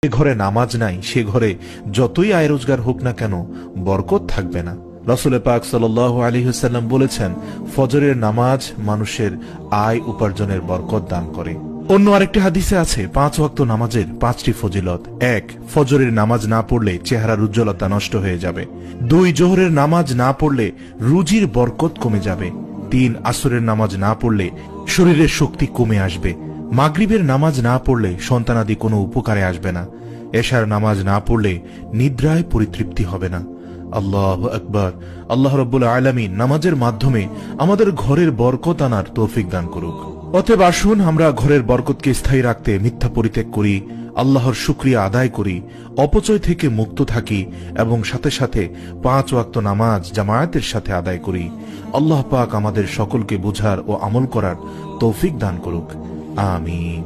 যে ঘরে নামাজ নাই সে ঘরে যতই আয় রোজগার হোক না কেন বরকত থাকবে না। রাসূল পাক সাল্লাল্লাহু আলাইহি ওয়াসাল্লাম বলেছেন, ফজরের নামাজ মানুষের আয় উপার্জনের বরকত দান করে। অন্য আরেকটি হাদিসে আছে 5 ওয়াক্ত নামাজের 5টি ফজিলত। 1, ফজরের নামাজ না পড়লে চেহারার উজ্জ্বলতা নষ্ট হয়ে যাবে। 2, জোহরের নামাজ না পড়লে রুজির বরকত কমে যাবে। 3, আসরের নামাজ না পড়লে শরীরের শক্তি কমে আসবে। মাগরিবের নামাজ না পড়লে সন্তানাদি কোনো উপকারে আসবে না। এশার নামাজ না পড়লে নিদ্রায় পরিতৃপ্তি হবে না। আল্লাহু আকবার। আল্লাহ রাব্বুল আলামিন নামাজের মাধ্যমে আমাদের ঘরের বরকত আনার তৌফিক দান করুক। অতএব আসুন আমরা ঘরের বরকতকে স্থায়ী রাখতে মিথ্যা পরিত্যাগ করি, আল্লাহর শুকরিয়া আদায় করি, অপচয় থেকে মুক্ত থাকি এবং সাথে সাথে 5 ওয়াক্ত নামাজ জামায়াতের সাথে আদায় করি। আল্লাহ পাক আমাদের সকলকে বুঝার ও আমল করার তৌফিক দান করুক। আমিন।